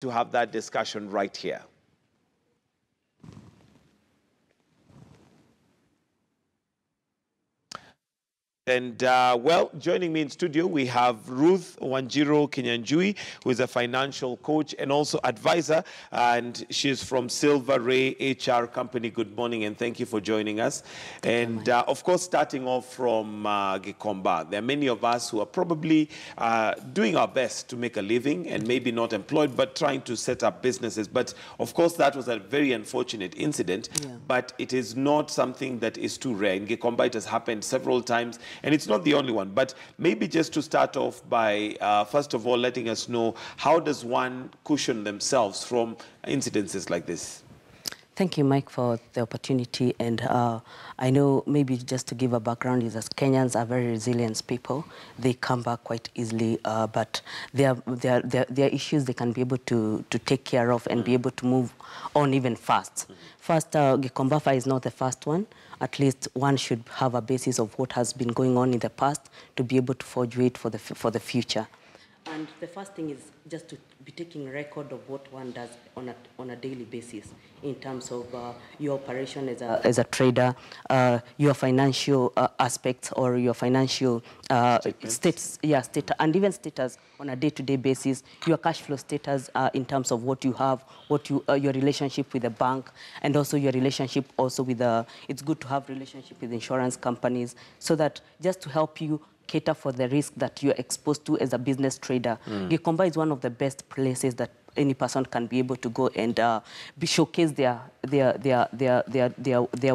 to have that discussion right here. And, well, joining me in studio, we have Ruth Wanjiro Kinyanjui, who is a financial coach and also advisor, and she's from Silver Ray HR Company. Good morning, and thank you for joining us. And, of course, starting off from Gikomba, there are many of us who are probably doing our best to make a living and maybe not employed, but trying to set up businesses. But, of course, that was a very unfortunate incident, but it is not something that is too rare. In Gikomba, it has happened several times. And it's not the only one, but maybe just to start off by, first of all, letting us know, how does one cushion themselves from incidences like this? Thank you, Mike, for the opportunity. And I know maybe just to give a background is that Kenyans are very resilient people. They come back quite easily, but there are issues they can be able to take care of and be able to move on even fast. First, Gikomba is not the first one. At least one should have a basis of what has been going on in the past to be able to forge weight for the future. And the first thing is just to be taking record of what one does on a daily basis in terms of your operation as a trader, your financial aspects or your financial status, and even status on a day-to-day basis, your cash flow status in terms of what you have, your relationship with the bank, and also your relationship also with it's good to have relationship with insurance companies, so that just to help you cater for the risk that you're exposed to as a business trader. Gikomba is one of the best places that any person can be able to go and showcase their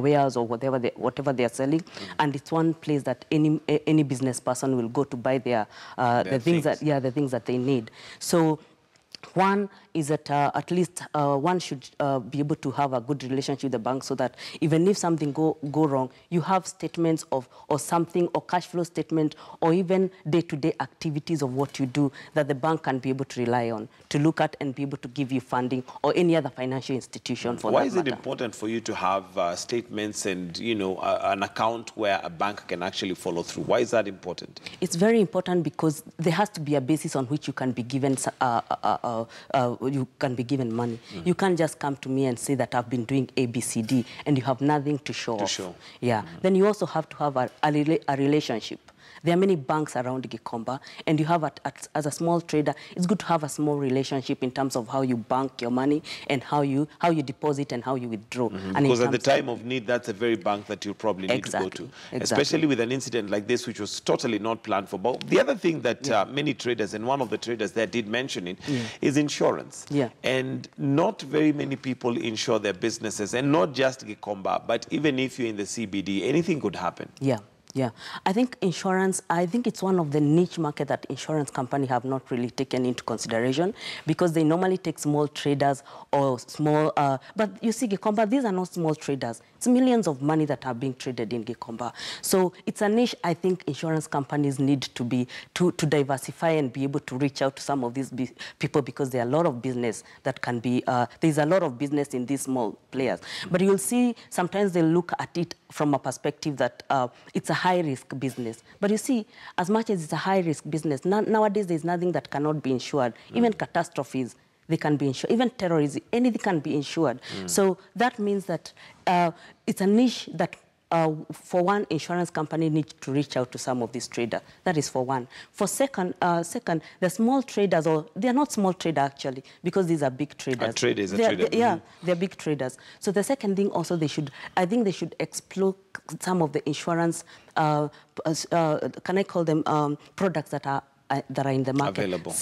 wares or whatever they are selling, and it's one place that any business person will go to buy the things that they need. So one is that at least one should be able to have a good relationship with the bank, so that even if something go wrong, you have statements of or something, or cash flow statement, or even day-to-day activities of what you do that the bank can be able to rely on to look at and be able to give you funding, or any other financial institution for that matter. Why is it important for you to have statements and, you know, an account where a bank can actually follow through? Why is that important? It's very important because there has to be a basis on which you can be given money. You can't just come to me and say that I've been doing A, B, C, D, and you have nothing to show off. Then you also have to have a relationship. There are many banks around Gikomba, and you have, as a small trader, it's good to have a small relationship in terms of how you bank your money and how you deposit and how you withdraw. And because at the time of need, that's the very bank that you probably need to go to, especially with an incident like this, which was totally not planned for. But the other thing that many traders, and one of the traders there did mention it, is insurance. And not very many people insure their businesses, and not just Gikomba, but even if you're in the CBD, anything could happen. I think insurance, I think it's one of the niche market that insurance companies have not really taken into consideration, because they normally take small traders or small, but you see Gikomba, these are not small traders. It's millions of money that are being traded in Gikomba. So it's a niche I think insurance companies need to diversify and be able to reach out to some of these people, because there are a lot of business that can be, there's a lot of business in these small players. But you'll see sometimes they look at it from a perspective that it's a high-risk business. But you see, as much as it's a high-risk business, nowadays there's nothing that cannot be insured. Even catastrophes, they can be insured. Even terrorism, anything can be insured. So that means that it's a niche that for one, insurance company needs to reach out to some of these traders. That is for one. For second, the small traders, or they're not small traders actually, because these are big traders. A trader is a trader. They're big traders. So the second thing also I think they should explore some of the insurance, can I call them products that are in the market. Available.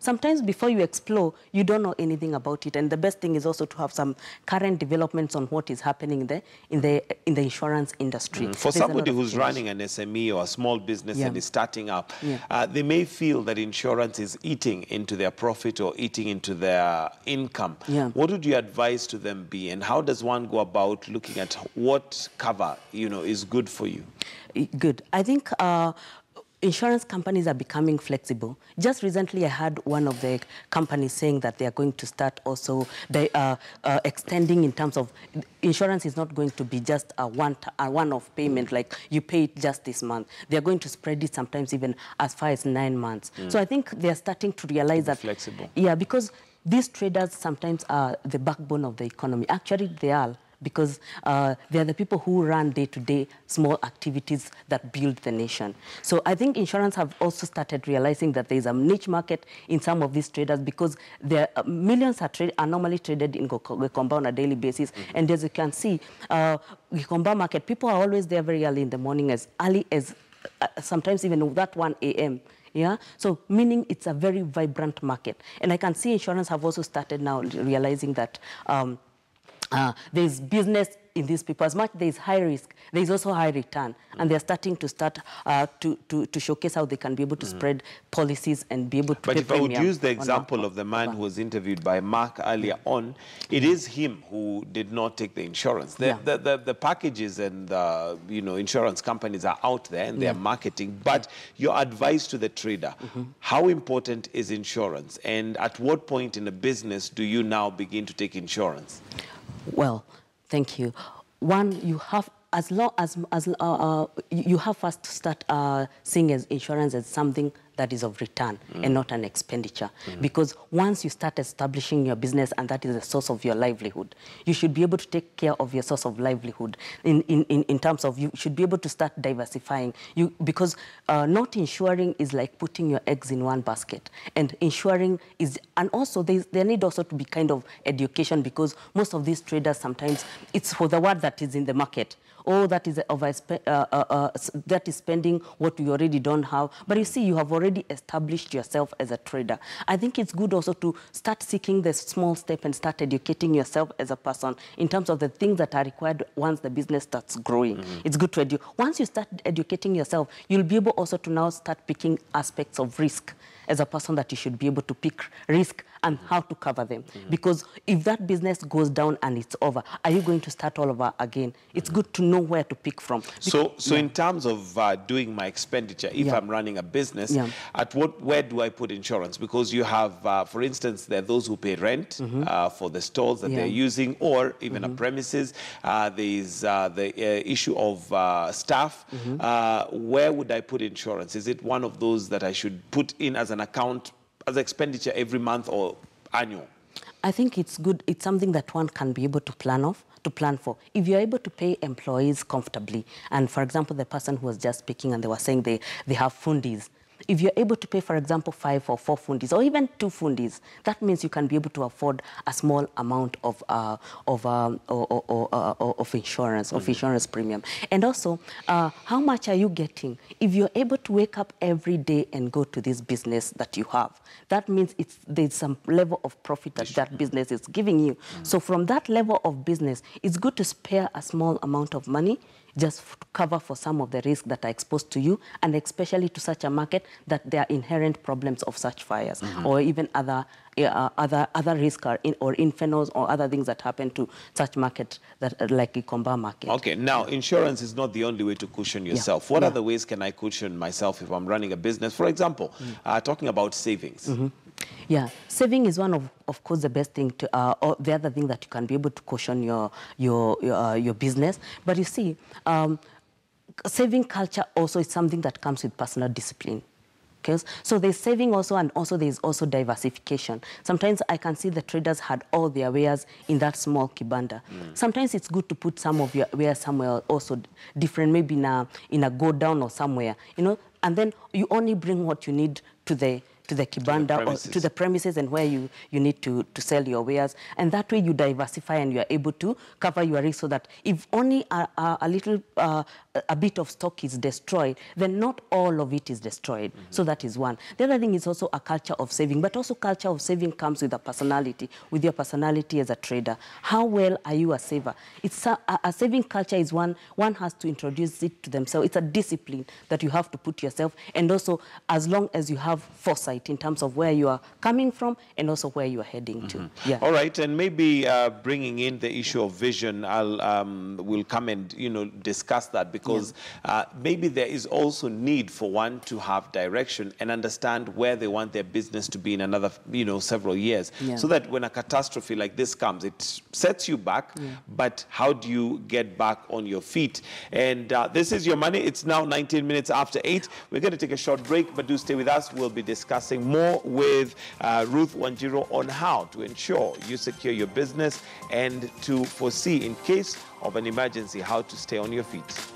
Sometimes before you explore, you don't know anything about it. And the best thing is also to have some current developments on what is happening there in the insurance industry. For somebody who's running an SME or a small business and is starting up, they may feel that insurance is eating into their profit or eating into their income. What would your advice to them be, and how does one go about looking at what cover, you know, is good for you? Good. I think insurance companies are becoming flexible. Just recently, I had one of the companies saying that they are going to start also extending in terms of insurance is not going to be just a one-off payment, like you pay it just this month. They are going to spread it sometimes even as far as 9 months. So I think they are starting to realize that... Flexible. Yeah, because these traders sometimes are the backbone of the economy. Actually, they are, because they are the people who run day-to-day small activities that build the nation. So I think insurance have also started realizing that there is a niche market in some of these traders, because there are, millions are normally traded in Gikomba on a daily basis. And as you can see, Gikomba market, people are always there very early in the morning, as early as sometimes even that 1 a.m. Yeah, so meaning it's a very vibrant market. And I can see insurance have also started now realizing that there's business in these people. As much there is high risk, there is also high return. And they're starting to to showcase how they can be able to spread policies and be able to But pay if I would premium use the example of the man who was interviewed by Mark earlier on, it is him who did not take the insurance. The packages and insurance companies are out there and they're marketing, but your advice to the trader, how important is insurance? And at what point in a business do you now begin to take insurance? Well, thank you. One, you have, as long as you have first to start seeing as insurance as something that is of return and not an expenditure. Because once you start establishing your business and that is the source of your livelihood, you should be able to take care of your source of livelihood in terms of you should be able to start diversifying. Because not insuring is like putting your eggs in one basket. And insuring is, and also there need also to be kind of education, because most of these traders sometimes, it's for the word that is in the market. Oh, that is that is spending what you already don't have. But you see, you have already established yourself as a trader. I think it's good also to start seeking the small step and start educating yourself as a person in terms of the things that are required once the business starts growing. It's good to educate. Once you start educating yourself, you'll be able also to now start picking aspects of risk as a person, that you should be able to pick risk and how to cover them. Because if that business goes down and it's over, are you going to start all over again? It's good to know where to pick from. So in terms of doing my expenditure, if I'm running a business, where do I put insurance? Because you have, for instance, there are those who pay rent for the stores that they're using, or even a premises. There is the issue of staff. Where would I put insurance? Is it one of those that I should put in as an account, as expenditure every month or annual? I think it's good. It's something that one can be able to plan for. If you're able to pay employees comfortably, and for example, the person who was just speaking and they were saying they have fundis. If you're able to pay, for example, 5 or 4 fundis, or even 2 fundis, that means you can be able to afford a small amount of insurance, of insurance premium. And also, how much are you getting? If you're able to wake up every day and go to this business that you have, that means there's some level of profit that business is giving you. So from that level of business, it's good to spare a small amount of money just to cover for some of the risks that are exposed to you, and especially to such a market that there are inherent problems of such fires, or even other risks or infernos or other things that happen to such market that like Gikomba market. Okay, now insurance is not the only way to cushion yourself. What other ways can I cushion myself if I'm running a business? For example, talking about savings. Yeah, saving is one of course, the best thing to, or the other thing that you can be able to cushion your business. But you see, saving culture also is something that comes with personal discipline. Okay? So there's saving also, and also there's also diversification. Sometimes I can see the traders had all their wares in that small kibanda. Sometimes it's good to put some of your wares somewhere also different, maybe in a go down or somewhere, and then you only bring what you need to the kibanda or to the premises and where you need to sell your wares. And that way you diversify and you are able to cover your risk, so that if only a bit of stock is destroyed, then not all of it is destroyed. So that is one. The other thing is also a culture of saving, but also culture of saving comes with a personality, with your personality as a trader. How well are you a saver? It's a saving culture is one has to introduce it to themselves. It's a discipline that you have to put yourself, and also as long as you have foresight in terms of where you are coming from and also where you are heading to. Yeah. All right, and maybe bringing in the issue of vision, we'll come and discuss that, because maybe there is also need for one to have direction and understand where they want their business to be in another several years, so that when a catastrophe like this comes, it sets you back, but how do you get back on your feet? And this is Your Money. It's now 19 minutes after 8. We're going to take a short break, but do stay with us. We'll be discussing discussing more with Ruth Wanjiru on how to ensure you secure your business and to foresee, in case of an emergency, how to stay on your feet.